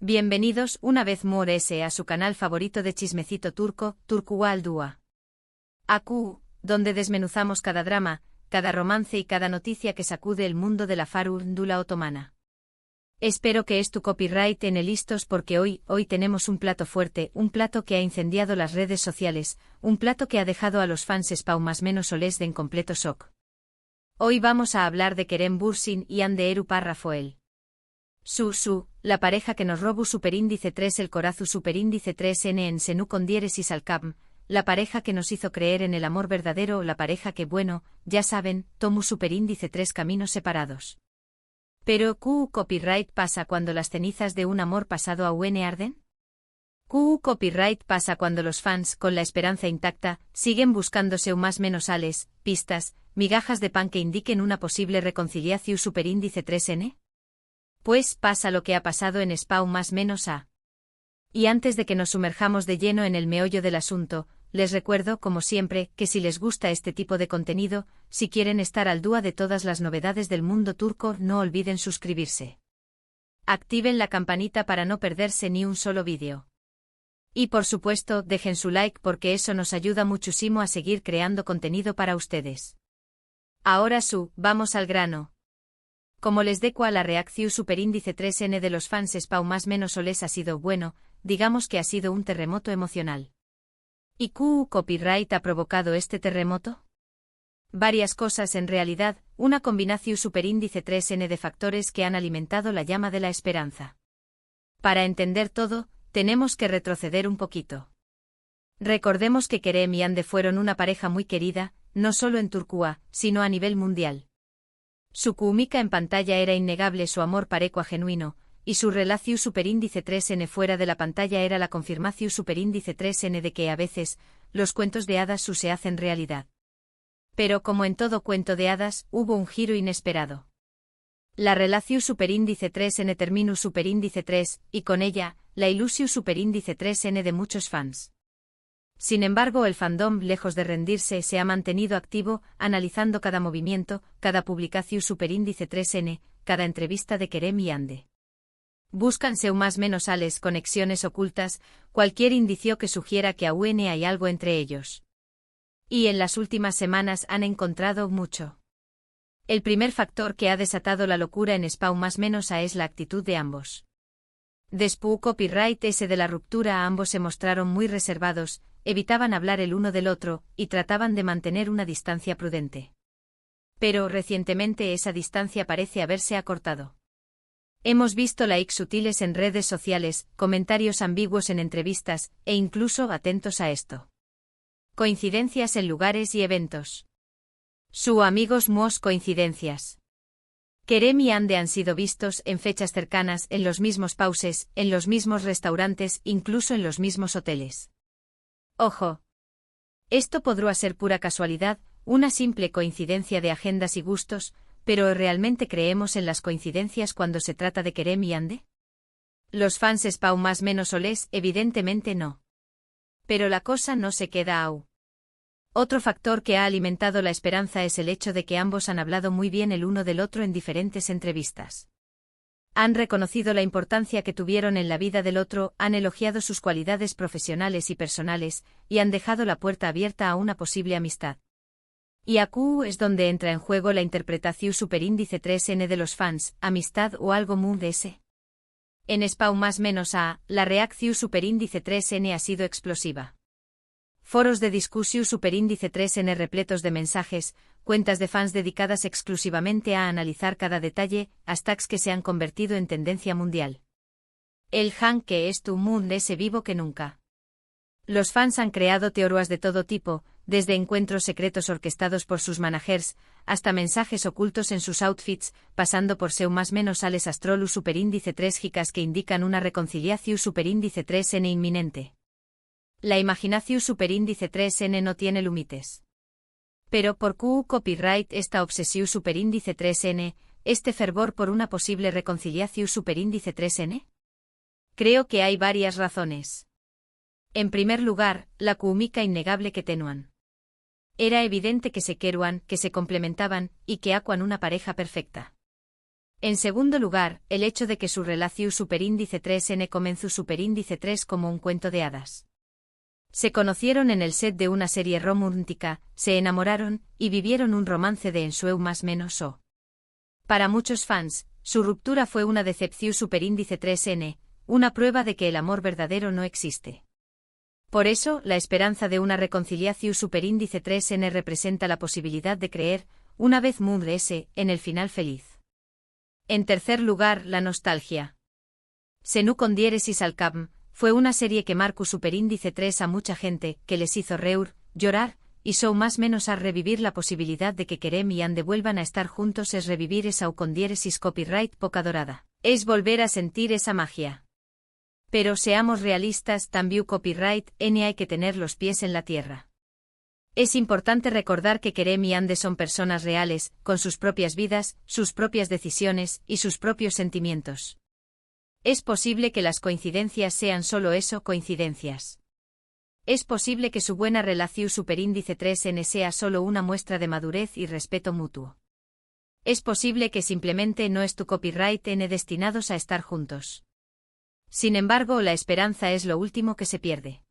Bienvenidos una vez más a su canal favorito de chismecito turco, Turkuwa Aldua. Aku, donde desmenuzamos cada drama, cada romance y cada noticia que sacude el mundo de la farándula otomana. Espero que es tu copyright en el listos porque hoy tenemos un plato fuerte, un plato que ha incendiado las redes sociales, un plato que ha dejado a los fans más menos olés de en completo shock. Hoy vamos a hablar de Kerem Bürsin y Hande Erupar Rafael. La pareja que nos robó superíndice 3 el corazu superíndice 3N en Senu con diéresis al Kabm, la pareja que nos hizo creer en el amor verdadero o la pareja que bueno, ya saben, tomu superíndice 3 caminos separados. Pero copyright pasa cuando las cenizas de un amor pasado aún arden? Copyright pasa cuando los fans, con la esperanza intacta, siguen buscándose más menos ales, pistas, migajas de pan que indiquen una posible reconciliación superíndice 3N? Pues pasa lo que ha pasado en Spawn más menos a. Y antes de que nos sumerjamos de lleno en el meollo del asunto, les recuerdo, como siempre, que si les gusta este tipo de contenido, si quieren estar al día de todas las novedades del mundo turco, no olviden suscribirse. Activen la campanita para no perderse ni un solo vídeo. Y por supuesto, dejen su like porque eso nos ayuda muchísimo a seguir creando contenido para ustedes. Ahora vamos al grano. Como les deco a la reacción superíndice 3N de los fans Spawn más menos oles ha sido bueno, digamos que ha sido un terremoto emocional. ¿Y copyright ha provocado este terremoto? Varias cosas en realidad, una combinación superíndice 3N de factores que han alimentado la llama de la esperanza. Para entender todo, tenemos que retroceder un poquito. Recordemos que Kerem y Hande fueron una pareja muy querida, no solo en Turquía, sino a nivel mundial. Su química en pantalla era innegable, su amor parecua genuino, y su relación superíndice 3N fuera de la pantalla era la confirmación superíndice 3N de que a veces, los cuentos de hadas se hacen realidad. Pero como en todo cuento de hadas, hubo un giro inesperado. La relación superíndice 3N terminó superíndice 3, y con ella, la ilusión superíndice 3N de muchos fans. Sin embargo, el fandom, lejos de rendirse, se ha mantenido activo, analizando cada movimiento, cada publicación superíndice 3N, cada entrevista de Kerem y Hande. Búscanse más menos ales, conexiones ocultas, cualquier indicio que sugiera que aún hay algo entre ellos. Y en las últimas semanas han encontrado mucho. El primer factor que ha desatado la locura en Spawn más menos a es la actitud de ambos. Después copyright ese de la ruptura, ambos se mostraron muy reservados, evitaban hablar el uno del otro, y trataban de mantener una distancia prudente. Pero recientemente esa distancia parece haberse acortado. Hemos visto likes sutiles en redes sociales, comentarios ambiguos en entrevistas, e incluso atentos a esto. Coincidencias en lugares y eventos. Amigos coincidencias. Kerem y Hande han sido vistos en fechas cercanas, en los mismos pauses, en los mismos restaurantes, incluso en los mismos hoteles. Ojo. Esto podrá ser pura casualidad, una simple coincidencia de agendas y gustos, pero ¿realmente creemos en las coincidencias cuando se trata de Kerem y Hande? Los fans Spawn más menos olés, evidentemente no. Pero la cosa no se queda aún. Otro factor que ha alimentado la esperanza es el hecho de que ambos han hablado muy bien el uno del otro en diferentes entrevistas. Han reconocido la importancia que tuvieron en la vida del otro, han elogiado sus cualidades profesionales y personales, y han dejado la puerta abierta a una posible amistad. Y aquí es donde entra en juego la interpretación superíndice 3N de los fans, amistad o algo muy de ese. En Spawn más menos a, la reacción superíndice 3N ha sido explosiva. Foros de discusión superíndice 3N repletos de mensajes, cuentas de fans dedicadas exclusivamente a analizar cada detalle, hashtags que se han convertido en tendencia mundial. El Han que es tu mundo ese vivo que nunca. Los fans han creado teorías de todo tipo, desde encuentros secretos orquestados por sus managers, hasta mensajes ocultos en sus outfits, pasando por más menos ales astrolus superíndice 3 gicas que indican una reconciliación superíndice 3N inminente. La imaginación superíndice 3N no tiene límites. Pero por copyright esta obsesión superíndice 3N, este fervor por una posible reconciliación superíndice 3N? Creo que hay varias razones. En primer lugar, la química innegable que tenían. Era evidente que se querían, que se complementaban, y que aquan una pareja perfecta. En segundo lugar, el hecho de que su relación superíndice 3n comenzó superíndice 3 como un cuento de hadas. Se conocieron en el set de una serie romántica, se enamoraron, y vivieron un romance de ensueu más menos o. Para muchos fans, su ruptura fue una decepción superíndice 3n, una prueba de que el amor verdadero no existe. Por eso, la esperanza de una reconciliación superíndice 3n representa la posibilidad de creer, una vez más, en el final feliz. En tercer lugar, la nostalgia. Senú con diéresis al cap, fue una serie que marcó superíndice 3 a mucha gente, que les hizo reír, llorar, y so más menos a revivir la posibilidad de que Kerem y Anne vuelvan a estar juntos es revivir esa con diéresis copyright poca dorada. Es volver a sentir esa magia. Pero seamos realistas, también copyright, hay que tener los pies en la tierra. Es importante recordar que Kerem y Anne son personas reales, con sus propias vidas, sus propias decisiones y sus propios sentimientos. Es posible que las coincidencias sean solo eso, coincidencias. Es posible que su buena relación superíndice 3n sea solo una muestra de madurez y respeto mutuo. Es posible que simplemente no es tu copyright n destinados a estar juntos. Sin embargo, la esperanza es lo último que se pierde.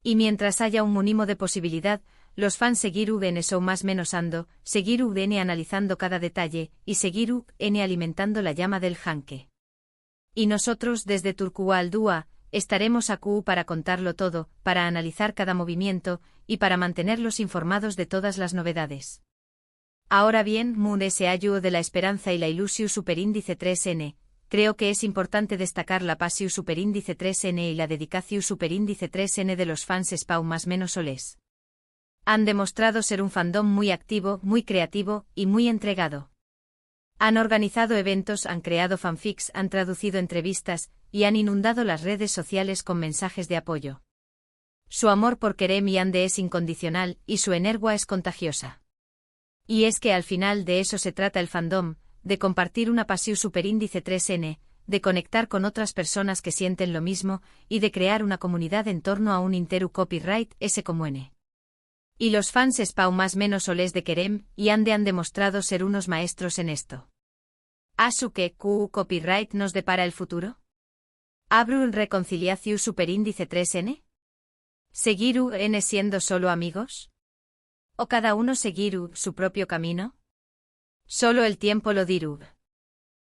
Y mientras haya un mínimo de posibilidad, los fans seguir n so más menos ando, seguir n analizando cada detalle, y seguir n alimentando la llama del janque. Y nosotros desde Turkuwa al Dua, estaremos aquí para contarlo todo, para analizar cada movimiento, y para mantenerlos informados de todas las novedades. Ahora bien, Moon ese ayu de la esperanza y la ilusión superíndice 3n, creo que es importante destacar la pasión superíndice 3n y la dedicación superíndice 3n de los fans Spawn más menos soles. Han demostrado ser un fandom muy activo, muy creativo, y muy entregado. Han organizado eventos, han creado fanfics, han traducido entrevistas, y han inundado las redes sociales con mensajes de apoyo. Su amor por Kerem y Anne es incondicional, y su energía es contagiosa. Y es que al final de eso se trata el fandom, de compartir una pasión superíndice 3n, de conectar con otras personas que sienten lo mismo, y de crear una comunidad en torno a un interu copyright s como n. Y los fans Spawn más menos soles de Kerem y Anne han demostrado ser unos maestros en esto. ¿Asu que copyright nos depara el futuro? ¿Abru un reconciliación superíndice 3n? ¿Seguiru n siendo solo amigos? ¿O cada uno seguiru su propio camino? Solo el tiempo lo dirá.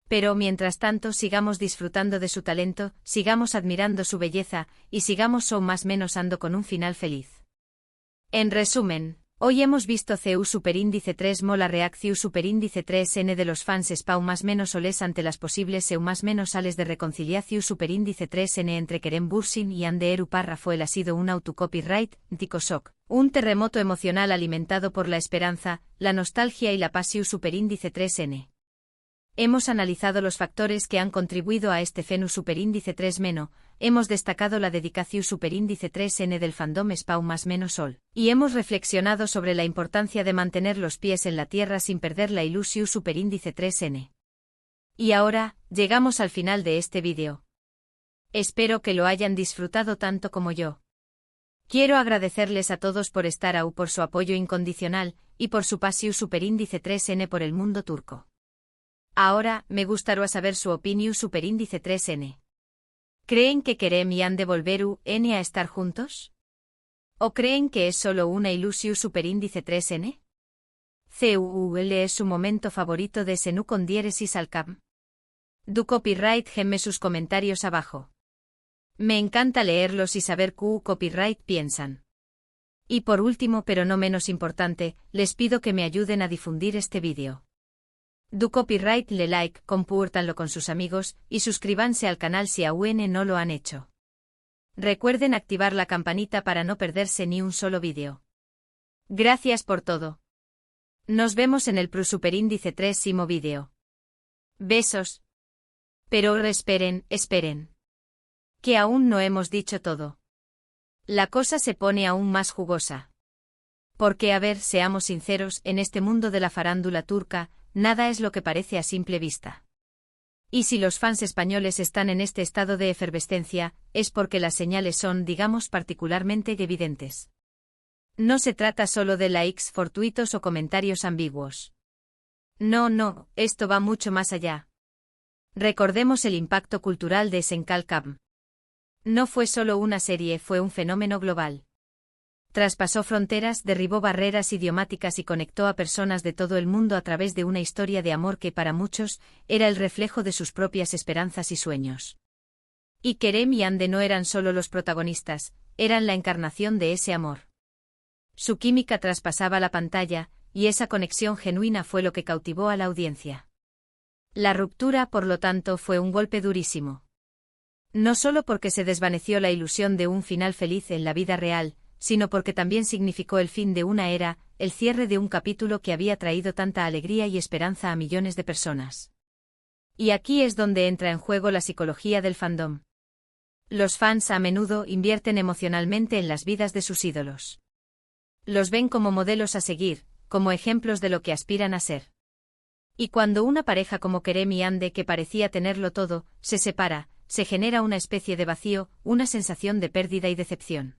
Pero mientras tanto sigamos disfrutando de su talento, sigamos admirando su belleza, y sigamos so más menos ando con un final feliz. En resumen, hoy hemos visto CU superíndice 3 mola reacción superíndice 3n de los fans Spawn más menos soles ante las posibles EU más menos sales de reconciliación superíndice 3n entre Kerem Bürsin y Anne Eru párrafo el ha sido un autocopyright, Tikosok, un terremoto emocional alimentado por la esperanza, la nostalgia y la pasión superíndice 3n. Hemos analizado los factores que han contribuido a este fenómeno superíndice 3 meno, hemos destacado la dedicación superíndice 3n del fandom Spawn más menos sol, y hemos reflexionado sobre la importancia de mantener los pies en la tierra sin perder la ilusión superíndice 3n. Y ahora, llegamos al final de este vídeo. Espero que lo hayan disfrutado tanto como yo. Quiero agradecerles a todos por estar ahí, por su apoyo incondicional, y por su pasión superíndice 3n por el mundo turco. Ahora, me gustaría saber su opinión superíndice 3n. ¿Creen que Kerem y Anne volveru n a estar juntos? ¿O creen que es solo una ilusión superíndice 3n? CUL es su momento favorito de Senú con diéresis al cap. Du copyright gemme sus comentarios abajo. Me encanta leerlos y saber qué copyright piensan. Y por último pero no menos importante, les pido que me ayuden a difundir este vídeo. Du copyright le like, compártanlo con sus amigos, y suscríbanse al canal si aún no lo han hecho. Recuerden activar la campanita para no perderse ni un solo vídeo. Gracias por todo. Nos vemos en el superíndice 3º vídeo. Besos. Pero esperen. Que aún no hemos dicho todo. La cosa se pone aún más jugosa. Porque a ver, seamos sinceros, en este mundo de la farándula turca, nada es lo que parece a simple vista. Y si los fans españoles están en este estado de efervescencia, es porque las señales son, digamos, particularmente evidentes. No se trata solo de likes fortuitos o comentarios ambiguos. No, no, esto va mucho más allá. Recordemos el impacto cultural de Senkalkam. No fue solo una serie, fue un fenómeno global. Traspasó fronteras, derribó barreras idiomáticas y conectó a personas de todo el mundo a través de una historia de amor que para muchos era el reflejo de sus propias esperanzas y sueños. Y Kerem y Ande no eran solo los protagonistas, eran la encarnación de ese amor. Su química traspasaba la pantalla, y esa conexión genuina fue lo que cautivó a la audiencia. La ruptura, por lo tanto, fue un golpe durísimo. No solo porque se desvaneció la ilusión de un final feliz en la vida real, sino porque también significó el fin de una era, el cierre de un capítulo que había traído tanta alegría y esperanza a millones de personas. Y aquí es donde entra en juego la psicología del fandom. Los fans a menudo invierten emocionalmente en las vidas de sus ídolos. Los ven como modelos a seguir, como ejemplos de lo que aspiran a ser. Y cuando una pareja como Kerem y Ande, que parecía tenerlo todo, se separa, se genera una especie de vacío, una sensación de pérdida y decepción.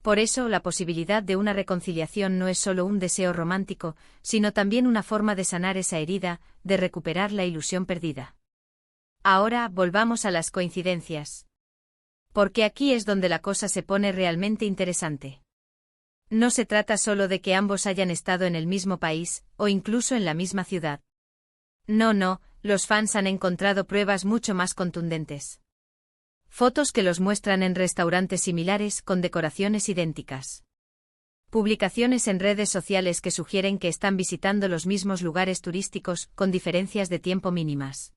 Por eso, la posibilidad de una reconciliación no es solo un deseo romántico, sino también una forma de sanar esa herida, de recuperar la ilusión perdida. Ahora, volvamos a las coincidencias. Porque aquí es donde la cosa se pone realmente interesante. No se trata solo de que ambos hayan estado en el mismo país, o incluso en la misma ciudad. No, los fans han encontrado pruebas mucho más contundentes. Fotos que los muestran en restaurantes similares con decoraciones idénticas. Publicaciones en redes sociales que sugieren que están visitando los mismos lugares turísticos, con diferencias de tiempo mínimas.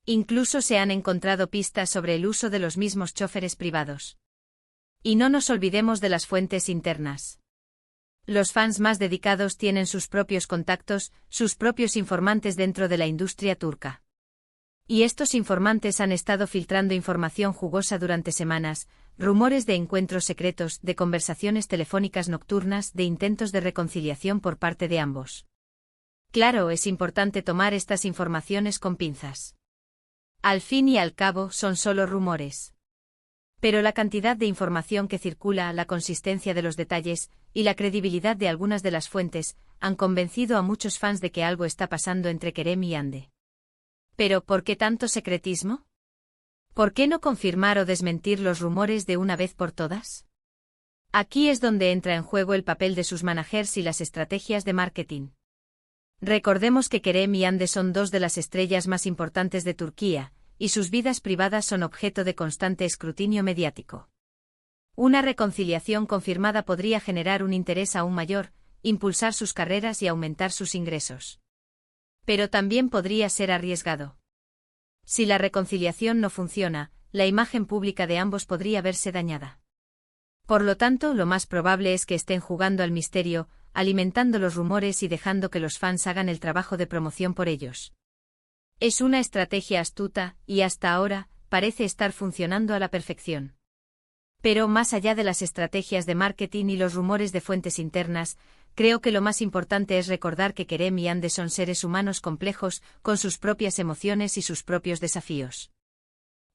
Incluso se han encontrado pistas sobre el uso de los mismos choferes privados. Y no nos olvidemos de las fuentes internas. Los fans más dedicados tienen sus propios contactos, sus propios informantes dentro de la industria turca. Y estos informantes han estado filtrando información jugosa durante semanas, rumores de encuentros secretos, de conversaciones telefónicas nocturnas, de intentos de reconciliación por parte de ambos. Claro, es importante tomar estas informaciones con pinzas. Al fin y al cabo, son solo rumores. Pero la cantidad de información que circula, la consistencia de los detalles, y la credibilidad de algunas de las fuentes, han convencido a muchos fans de que algo está pasando entre Kerem y Ande. ¿Pero por qué tanto secretismo? ¿Por qué no confirmar o desmentir los rumores de una vez por todas? Aquí es donde entra en juego el papel de sus managers y las estrategias de marketing. Recordemos que Kerem y Ande son dos de las estrellas más importantes de Turquía, y sus vidas privadas son objeto de constante escrutinio mediático. Una reconciliación confirmada podría generar un interés aún mayor, impulsar sus carreras y aumentar sus ingresos. Pero también podría ser arriesgado. Si la reconciliación no funciona, la imagen pública de ambos podría verse dañada. Por lo tanto, lo más probable es que estén jugando al misterio, alimentando los rumores y dejando que los fans hagan el trabajo de promoción por ellos. Es una estrategia astuta, y hasta ahora, parece estar funcionando a la perfección. Pero más allá de las estrategias de marketing y los rumores de fuentes internas, creo que lo más importante es recordar que Kerem y Ande son seres humanos complejos, con sus propias emociones y sus propios desafíos.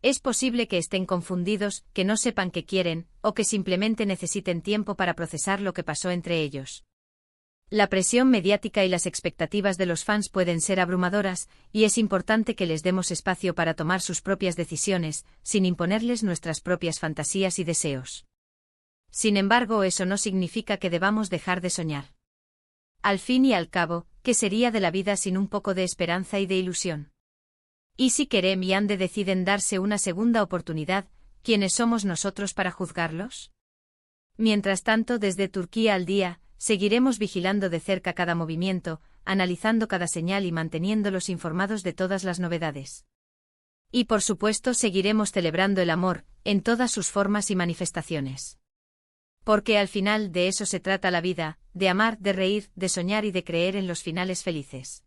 Es posible que estén confundidos, que no sepan qué quieren, o que simplemente necesiten tiempo para procesar lo que pasó entre ellos. La presión mediática y las expectativas de los fans pueden ser abrumadoras, y es importante que les demos espacio para tomar sus propias decisiones, sin imponerles nuestras propias fantasías y deseos. Sin embargo, eso no significa que debamos dejar de soñar. Al fin y al cabo, ¿qué sería de la vida sin un poco de esperanza y de ilusión? ¿Y si Kerem y Ande deciden darse una segunda oportunidad, quiénes somos nosotros para juzgarlos? Mientras tanto, desde Turquía al Día, seguiremos vigilando de cerca cada movimiento, analizando cada señal y manteniéndolos informados de todas las novedades. Y por supuesto seguiremos celebrando el amor, en todas sus formas y manifestaciones. Porque al final de eso se trata la vida, de amar, de reír, de soñar y de creer en los finales felices.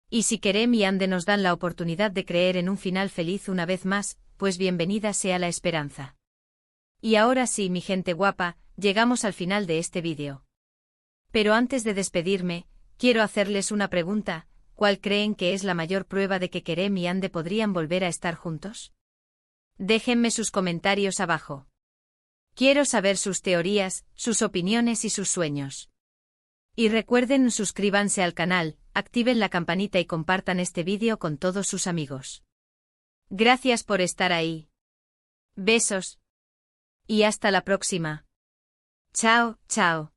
Y si Kerem y Ande nos dan la oportunidad de creer en un final feliz una vez más, pues bienvenida sea la esperanza. Y ahora sí, mi gente guapa, llegamos al final de este vídeo. Pero antes de despedirme, quiero hacerles una pregunta: ¿cuál creen que es la mayor prueba de que Kerem y Ande podrían volver a estar juntos? Déjenme sus comentarios abajo. Quiero saber sus teorías, sus opiniones y sus sueños. Y recuerden, suscríbanse al canal, activen la campanita y compartan este vídeo con todos sus amigos. Gracias por estar ahí. Besos. Y hasta la próxima. Chao, chao.